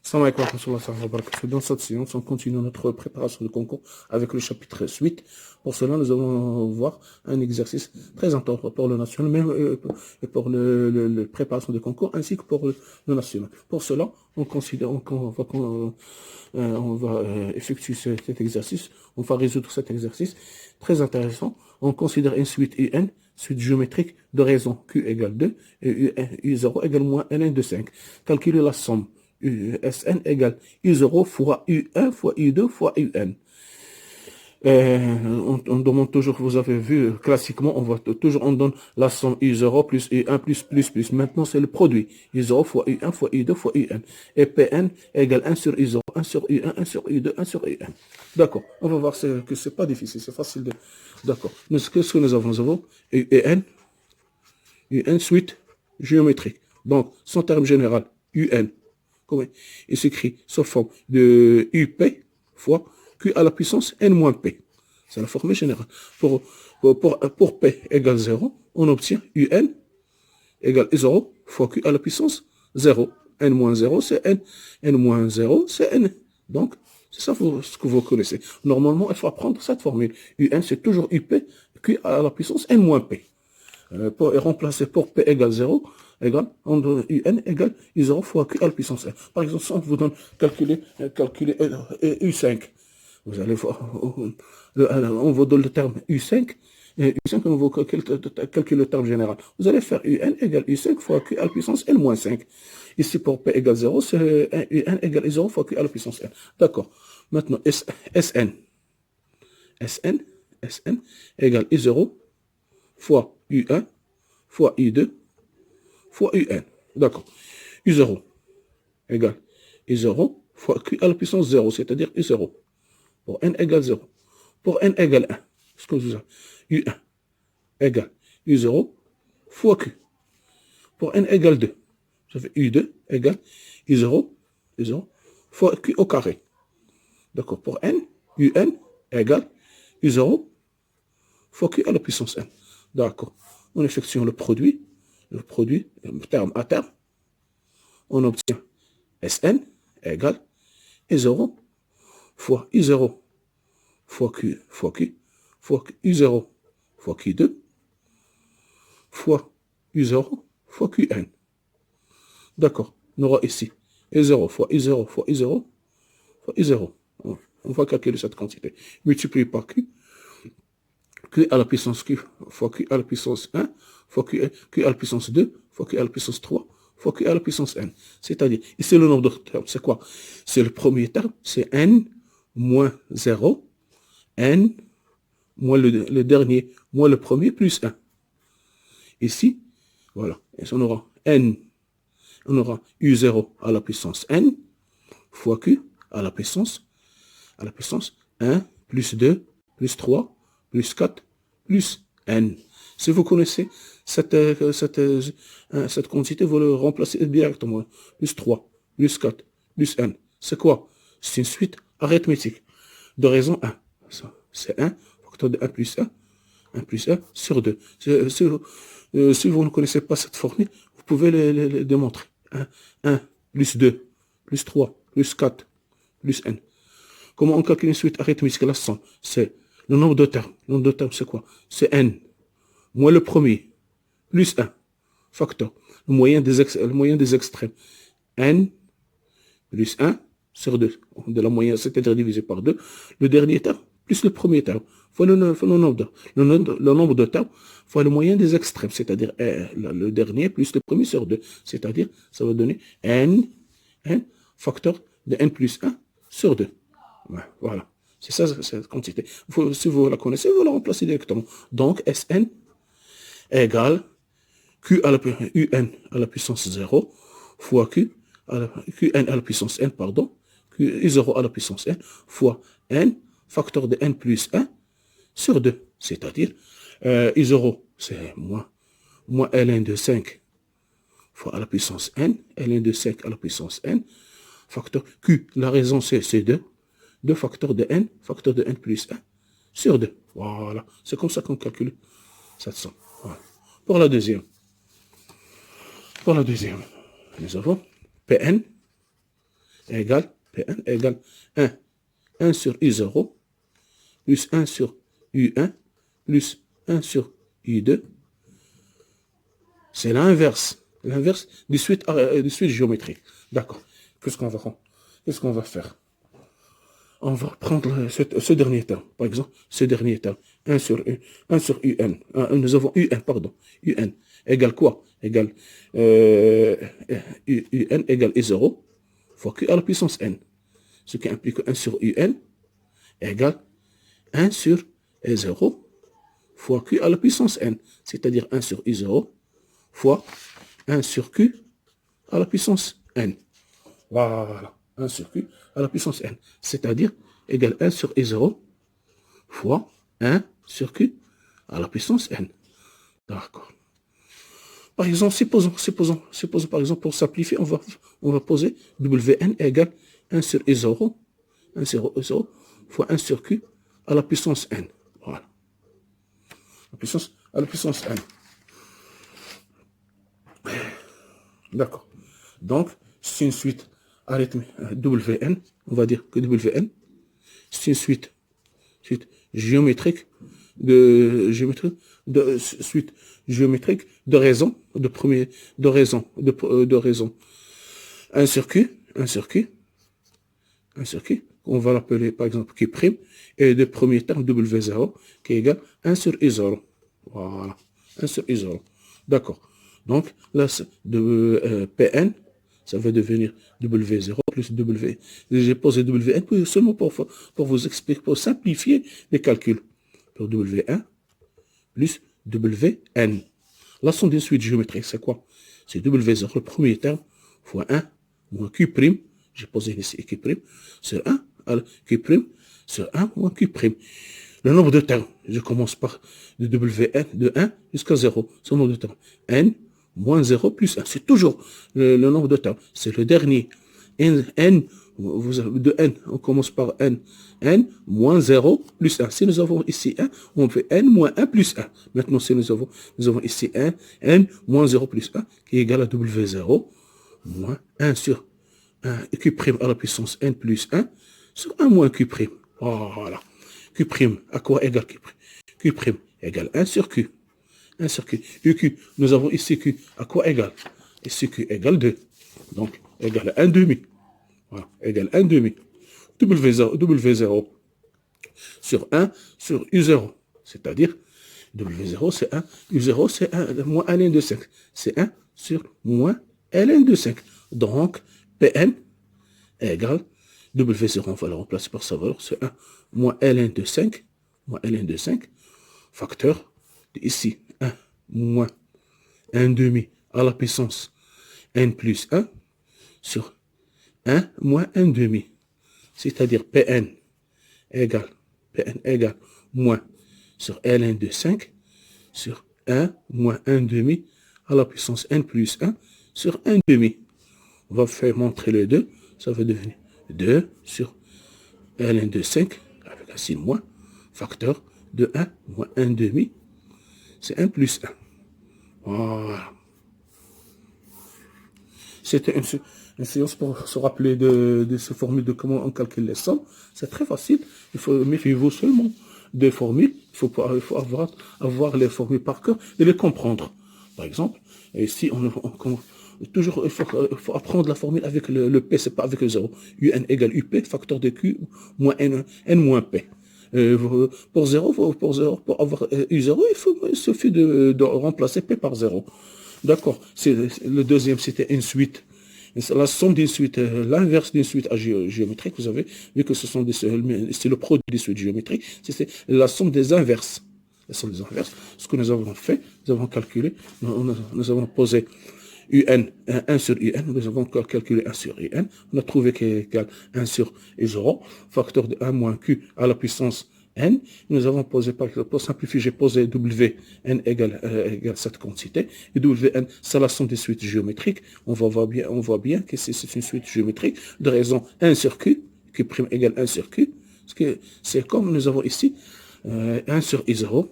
Salam alaikum wa rahmatullahi wa barakatuh. Dans cette séance, on continue notre préparation de concours avec le chapitre 8. Pour cela, nous allons voir un exercice très important pour le national, même pour le préparation de concours, ainsi que pour le national. Pour cela, on va effectuer cet exercice. On va résoudre cet exercice très intéressant. On considère une suite UN, suite géométrique de raison Q égale 2 et U0 égale moins N1 de 5. Calculer la somme Sn égale U0 fois U1 fois U2 fois UN. On demande toujours, vous avez vu, classiquement, on donne la somme U0 plus U1 plus. Maintenant, c'est le produit. U0 fois U1 fois U2 fois UN. Et Pn égale 1 sur U0, 1 sur U1, 1 sur U2, 1 sur UN. D'accord. On va voir que c'est pas difficile, c'est facile de... D'accord. Qu'est-ce que nous avons? Nous avons UN suite géométrique. Donc, son terme général, UN. Comment il s'écrit sous forme de UP fois Q à la puissance N moins P. C'est la formule générale. Pour P égale 0, on obtient UN égale 0 fois Q à la puissance 0. N moins 0, c'est N. N moins 0, c'est N. Donc, c'est ça ce que vous connaissez. Normalement, il faut apprendre cette formule. UN, c'est toujours UP, Q à la puissance N moins P. Pour remplacer pour P égale 0, égale, UN égale U0 fois Q à la puissance N. Par exemple, si on vous donne calculer U5, vous allez voir, on vous donne le terme U5, et U5, on vous calcule le terme général. Vous allez faire UN égale U5 fois Q à la puissance N moins 5. Ici, pour P égale 0, c'est UN égale U0 fois Q à la puissance N. D'accord. Maintenant, SN égale U0 fois U1 fois U2 fois UN. D'accord. U0 égale U0 fois Q à la puissance 0, c'est-à-dire U0. Pour N égale 0. Pour N égale 1, ce que vous avez, U1 égale U0 fois Q. Pour N égale 2, ça fait U2 égale U0 fois Q au carré. D'accord. Pour N, UN égale U0 fois Q à la puissance N. D'accord. On effectue le produit, terme à terme. On obtient Sn égale U0 fois U0 fois Q fois U0 fois Q2 fois U0 fois Qn. D'accord. On aura ici U0 fois U0 fois U0 fois U0. On va calculer cette quantité. Multiplié par Q. Q à la puissance Q fois Q à la puissance 1 fois Q à la puissance 2 fois Q à la puissance 3 fois Q à la puissance N. C'est-à-dire, ici le nombre de termes, c'est quoi? C'est le premier terme, c'est N moins 0, N moins le dernier, moins le premier, plus 1. Ici, voilà. Et on aura N, on aura U0 à la puissance N fois Q à la puissance 1 plus 2 plus 3 plus 4 plus N. Si vous connaissez cette quantité, vous le remplacez directement. Plus 3, plus 4, plus N. C'est quoi? C'est une suite arithmétique de raison 1. C'est 1, facteur de 1 plus 1 sur 2. Si vous ne connaissez pas cette formule, vous pouvez le démontrer. 1 plus 2, plus 3, plus 4, plus N. Comment on calcule une suite arithmétique? La somme, c'est le nombre de termes. Le nombre de termes, c'est quoi? C'est N, moins le premier, plus 1, facteur. Le moyen des extrêmes. N plus 1 sur 2. De la moyenne, c'est-à-dire divisé par 2. Le dernier terme, plus le premier terme. Fois le nombre de termes, fois le moyen des extrêmes. C'est-à-dire le dernier plus le premier sur 2. C'est-à-dire, ça va donner N, facteur de N plus 1 sur 2. Voilà. C'est ça, cette quantité. Si vous la connaissez, vous la remplacez directement. Donc, Sn égale Qn à la puissance 0 fois Qn à la puissance n, pardon, Q0 à la puissance n fois n, facteur de n plus 1 sur 2. C'est-à-dire, I0, c'est moins Ln de 5 fois à la puissance n, Ln de 5 à la puissance n, facteur Q, la raison c'est 2, 2 facteurs de n plus 1 sur 2. Voilà, c'est comme ça qu'on calcule cette somme. Voilà. Pour la deuxième, nous avons Pn égale Pn égale 1. 1 sur U0 plus 1 sur U1 plus 1 sur U2. C'est l'inverse du suite géométrique. D'accord. Qu'est-ce qu'on va faire? On va prendre ce dernier terme. Par exemple, ce dernier terme. 1 sur UN. Nous avons UN, pardon. UN égale quoi? Égale UN égale I0 fois Q à la puissance N. Ce qui implique 1 sur UN égale 1 sur I0 fois Q à la puissance N. C'est-à-dire 1 sur I0 fois 1 sur Q à la puissance N. Voilà. 1 sur Q à la puissance N. C'est-à-dire égale 1 sur I0 fois 1 sur Q à la puissance N. D'accord. Par exemple, supposons par exemple, pour simplifier, on va poser Wn égale 1 sur I0, 1 sur I0 fois 1 sur Q à la puissance N. Voilà. À la puissance N. D'accord. Donc, c'est une suite arithmétique Wn. On va dire que Wn, c'est une suite géométrique de raison, de raison. 1 sur Q, on va l'appeler par exemple Q', et de premier terme W0 qui est égal à 1 sur I0. Voilà, 1 sur I0. D'accord. Donc, là, Pn, ça va devenir W0 plus W. J'ai posé Wn seulement pour vous expliquer, pour simplifier les calculs. Pour W1 plus Wn. La somme d'une suite géométrique, c'est quoi? C'est W0, le premier terme, fois 1 moins Q'. J'ai posé ici Q' sur 1, Q' sur 1 moins Q'. Le nombre de termes, je commence par de Wn de 1 jusqu'à 0. C'est le nombre de termes. N moins 0 plus 1. C'est toujours le nombre de termes. C'est le dernier. De N, on commence par N. N moins 0 plus 1. Si nous avons ici 1, on fait N moins 1 plus 1. Maintenant, si nous avons ici 1, N moins 0 plus 1, qui est égal à W0, moins 1 sur 1 Q' à la puissance N plus 1, sur 1 moins Q'. Voilà. Q', à quoi égale Q'? Q' égale 1 sur Q. 1 sur Q. UQ, nous avons ici Q, à quoi égale? Ici Q égale 2. Donc, égale 1 demi. Voilà, égale 1 demi. W0 sur 1 sur U0. C'est-à-dire, W0 c'est 1, U0 c'est 1, moins ln de 5. C'est 1 sur moins ln de 5. Donc, Pn égale W0, on va le remplacer par sa valeur, c'est 1 moins ln de 5, facteur de ici, 1 moins 1 demi à la puissance n plus 1 sur 1 moins 1 demi. C'est-à-dire Pn égale moins sur ln de 5 sur 1 moins 1 demi à la puissance n plus 1 sur 1 demi. On va faire montrer le 2, ça va devenir 2 sur ln de 5 avec un signe moins, facteur de 1 moins 1 demi, c'est 1 plus 1. Voilà. C'était une séance pour se rappeler de ces formules, de comment on calcule les sommes. C'est très facile. Méfiez-vous seulement des formules. Il faut avoir les formules par cœur et les comprendre. Par exemple, si toujours, il faut apprendre la formule avec le P, c'est pas avec le 0. UN égale UP, facteur de Q, moins N moins P. Pour avoir U0, il suffit de remplacer P par 0. D'accord. Le deuxième, c'était une suite. La somme d'une suite, l'inverse d'une suite géométrique, vous avez vu que c'est le produit des suites géométriques, c'est la somme des inverses. La somme des inverses. Ce que nous avons fait, nous avons calculé, nous avons posé UN, 1 sur UN, nous avons calculé 1 sur UN, on a trouvé qu'il est égal 1 sur I0, facteur de 1 moins Q à la puissance N. Nous avons posé, pour simplifier, j'ai posé Wn égale cette quantité, et Wn, c'est la somme des suites géométriques. On voit bien que c'est une suite géométrique de raison 1 sur Q, Q' égale 1 sur Q, parce que c'est comme nous avons ici 1 sur I0,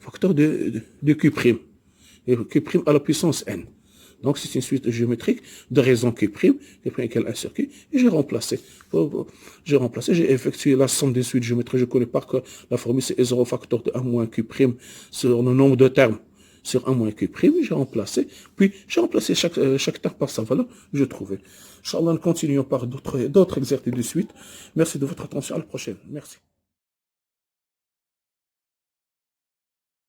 facteur de Q'. Et Q' à la puissance n. Donc, c'est une suite géométrique de raison Q', égale 1 sur Q, et j'ai remplacé. J'ai effectué la somme des suites géométriques. Je connais pas que la formule, c'est E0 facteur de 1 moins Q' sur le nombre de termes sur 1 moins Q'. J'ai remplacé. Puis, j'ai remplacé chaque terme par sa valeur. Je trouvais. Inch'Allah, nous continuons par d'autres exercices de suite. Merci de votre attention. À la prochaine. Merci.